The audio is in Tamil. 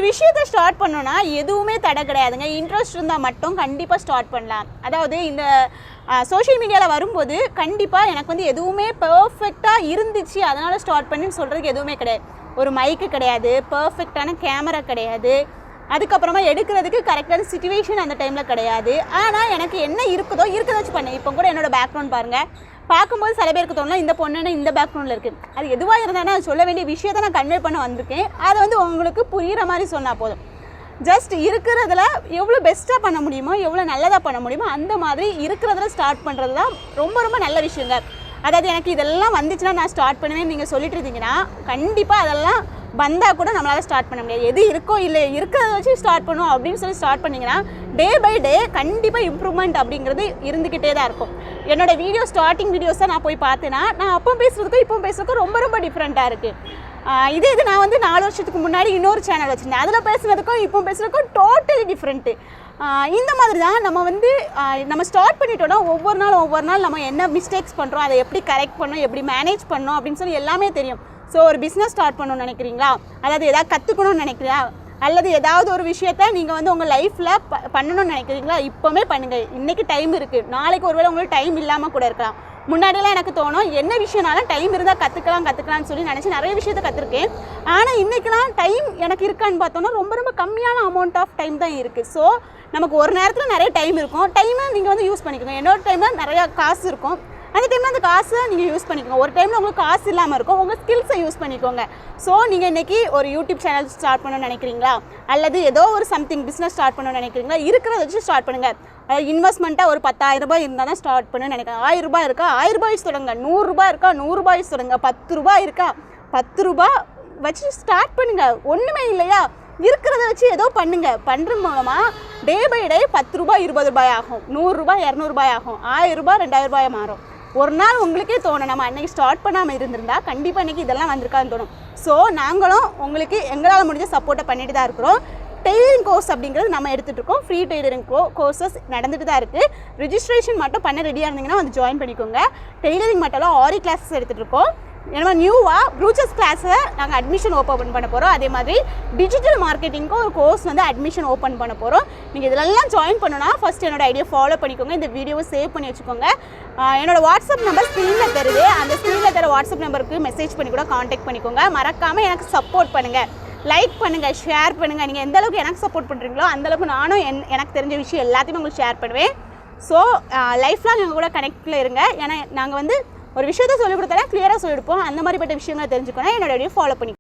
விஷயத்தை ஸ்டார்ட் பண்ணோன்னா எதுவுமே தடை கிடையாதுங்க. இன்ட்ரெஸ்ட் இருந்தால் மட்டும் கண்டிப்பாக ஸ்டார்ட் பண்ணலாம். அதாவது இந்த சோஷியல் மீடியாவில் வரும்போது கண்டிப்பாக எனக்கு வந்து எதுவுமே பர்ஃபெக்டாக இருந்துச்சு அதனால் ஸ்டார்ட் பண்ணின்னு சொல்கிறதுக்கு எதுவுமே கிடையாது. ஒரு மைக்கு கிடையாது, பர்ஃபெக்டான கேமரா கிடையாது, அதுக்கப்புறமா எடுக்கிறதுக்கு கரெக்டான சிச்சுவேஷன் அந்த டைமில் கிடையாது. ஆனால் எனக்கு என்ன இருக்குதோ வச்சு பண்ணேன். இப்போ கூட என்னோடய பேக்ரவுண்ட் பாருங்கள், பார்க்கும்போது சில பேருக்கு தோணலாம் இந்த பொண்ணுன்னு இந்த பேக்ரவுண்டில் இருக்குது. அது எதுவாக இருந்தாலும் அது சொல்ல வேண்டிய விஷயத்தை நான் கன்வே பண்ண வந்திருக்கேன். அதை வந்து உங்களுக்கு புரிகிற மாதிரி சொன்னால் போதும். ஜஸ்ட் இருக்கிறதுல எவ்வளோ பெஸ்ட்டாக பண்ண முடியுமோ, எவ்வளோ நல்லதாக பண்ண முடியுமோ அந்த மாதிரி இருக்கிறதுல ஸ்டார்ட் பண்ணுறது தான் ரொம்ப ரொம்ப நல்ல விஷயங்க. அதாவது எனக்கு இதெல்லாம் வந்துச்சுன்னா நான் ஸ்டார்ட் பண்ணுவேன்னு நீங்கள் சொல்லிட்டு இருந்தீங்கன்னா கண்டிப்பாக அதெல்லாம் வந்தால் கூட நம்மளால் ஸ்டார்ட் பண்ண முடியாது. எது இருக்கோ இல்லை இருக்கிறத வச்சு ஸ்டார்ட் பண்ணுவோம் அப்படின்னு சொல்லி ஸ்டார்ட் பண்ணிங்கன்னா டே பை டே கண்டிப்பாக இம்ப்ரூவ்மெண்ட் அப்படிங்கிறது இருந்துக்கிட்டே தான் இருக்கும். என்னோடய வீடியோ ஸ்டார்டிங் வீடியோஸை நான் போய் பார்த்தேன்னா நான் அப்போ பேசுகிறதுக்கும் இப்போ பேசுறதுக்கும் ரொம்ப ரொம்ப டிஃப்ரெண்ட்டாக இருக்குது. இது நான் வந்து 4 வருஷத்துக்கு முன்னாடி இன்னொரு சேனல் வச்சுருந்தேன். அதில் பேசுனதுக்கும் இப்போ பேசுகிறதுக்கும் டோட்டலி டிஃப்ரெண்ட்டு. இந்த மாதிரி தான் நம்ம ஸ்டார்ட் பண்ணிட்டோன்னா ஒவ்வொரு நாள் நம்ம என்ன மிஸ்டேக்ஸ் பண்ணுறோம், அதை எப்படி கரெக்ட் பண்ணணும், எப்படி மேனேஜ் பண்ணணும் அப்படின்னு சொல்லி எல்லாமே தெரியும். ஸோ ஒரு பிஸ்னஸ் ஸ்டார்ட் பண்ணணும்னு நினைக்கிறீங்களா, அதாவது எதாவது கற்றுக்கணும்னு நினைக்கிறீங்களா, அல்லது ஏதாவது ஒரு விஷயத்த நீங்கள் வந்து உங்கள் லைஃப்பில் பண்ணணும்னு நினைக்கிறீங்களா, இப்போவே பண்ணுங்கள். இன்றைக்கி டைம் இருக்குது, நாளைக்கு ஒருவேளை உங்களுக்கு டைம் இல்லாமல் கூட இருக்கலாம். முன்னாடியெல்லாம் எனக்கு தோணும் என்ன விஷயம்னாலும் டைம் இருந்தால் கற்றுக்கலாம்னு சொல்லி நினச்சி நிறைய விஷயத்தை கற்றுருக்கேன். ஆனால் இன்றைக்கெலாம் டைம் எனக்கு இருக்கான்னு பார்த்தோன்னா ரொம்ப ரொம்ப கம்மியான அமௌண்ட் ஆஃப் டைம் தான் இருக்குது. ஸோ நமக்கு ஒரு நேரத்தில் நிறைய டைம் இருக்கும், டைமை நீங்கள் வந்து யூஸ் பண்ணிக்கோங்க. என்னோட டைமில் நிறையா காசு இருக்கும், அந்த டைமில் அந்த காசை நீங்கள் யூஸ் பண்ணிக்கோங்க. ஒரு டைமில் உங்களுக்கு காசு இல்லாமல் இருக்கும், உங்கள் ஸ்கில்ஸை யூஸ் பண்ணிக்கோங்க. ஸோ நீங்கள் இன்றைக்கி ஒரு யூடியூப் சேனல் ஸ்டார்ட் பண்ணணும்னு நினைக்கிறீங்களா, அல்லது ஏதோ ஒரு சம்திங் பிஸ்னஸ் ஸ்டார்ட் பண்ணணும்னு நினைக்கிறீங்களா, இருக்கிறத வச்சு ஸ்டார்ட் பண்ணுங்கள். இன்வெஸ்ட்மெண்ட்டாக ஒரு 10,000 ரூபாய் இருந்தால் தான் ஸ்டார்ட் பண்ணணும்னு நினைக்கிறேன். 1000 ரூபாய் இருக்கா 1000 ரூபாய் தொடங்க, 100 ரூபாய் இருக்கா 100 ரூபாய் தொடங்க, 10 ரூபாய் இருக்கா 10 ரூபாய் வச்சு ஸ்டார்ட் பண்ணுங்கள். ஒன்றுமே இல்லையா, இருக்கிறத வச்சு ஏதோ பண்ணுறது மூலமாக டே பை டே 10 ரூபாய் 20 ரூபாய் ஆகும், 100 ரூபாய் 200 ரூபாய் ஆகும், 1000 ரூபாய் 2000 ரூபாய் மாறும். ஒரு நாள் உங்களுக்கே தோணும் நம்ம அன்றைக்கி ஸ்டார்ட் பண்ணாமல் இருந்திருந்தா கண்டிப்பாக இன்றைக்கி இதெல்லாம் வந்திருக்கான்னு தோணும். ஸோ நாங்களும் உங்களுக்கு எங்களால் முடிஞ்ச சப்போர்ட்டை பண்ணிட்டு தான் இருக்கிறோம். டெய்லரிங் கோர்ஸ் அப்படிங்கிறது நம்ம எடுத்துகிட்டு இருக்கோம். ஃப்ரீ டெய்லரிங் கோர்சஸ் நடந்துட்டு தான் இருக்குது. ரிஜிஸ்ட்ரேஷன் மட்டும் பண்ண ரெடியாக இருந்தீங்கன்னா வந்து ஜாயின் பண்ணிக்கோங்க. டெய்லரிங் மட்டும் ஆரி கிளாஸஸ் எடுத்துகிட்டு இருக்கோம். ஏன்னா நியூவாக ப்ரூச்சஸ் கிளாஸை நாங்கள் அட்மிஷன் ஓப்பன் பண்ண போகிறோம். அதே மாதிரி டிஜிட்டல் மார்க்கெட்டிங்க்கும் ஒரு கோர்ஸ் வந்து அட்மிஷன் ஓப்பன் பண்ண போகிறோம். நீங்கள் இதெல்லாம் ஜாயின் பண்ணணும்னா ஃபஸ்ட் என்னோட ஐடியா ஃபாலோ பண்ணிக்கோங்க, இந்த வீடியோவை சேவ் பண்ணி வச்சுக்கோங்க. என்னோடய வாட்ஸ்அப் நம்பர் ஸ்க்ரீனில் தருது, அந்த ஸ்க்ரீனில் தர வாட்ஸ்அப் நம்பருக்கு மெசேஜ் பண்ணி கூட காண்டாக்ட் பண்ணிக்கோங்க. மறக்காமல் எனக்கு சப்போர்ட் பண்ணுங்கள், லைக் பண்ணுங்கள், ஷேர் பண்ணுங்கள். நீங்கள் எந்த அளவுக்கு எனக்கு சப்போர்ட் பண்ணுறீங்களோ அந்தளவுக்கு நானும் எனக்கு தெரிஞ்ச விஷயம் எல்லாத்தையுமே உங்களுக்கு ஷேர் பண்ணுவேன். ஸோ லைஃப்லாம் எங்கள் கூட கனெக்டில் இருங்க. ஏன்னா நாங்கள் வந்து ஒரு விஷயத்த சொல்லிக் கொடுத்தாலே கிளியராக சொல்லியிருப்போம். அந்த மாதிரிப்பட்ட விஷயங்களை தெரிஞ்சுக்கணும் என்னோட வீடியோ ஃபாலோ பண்ணி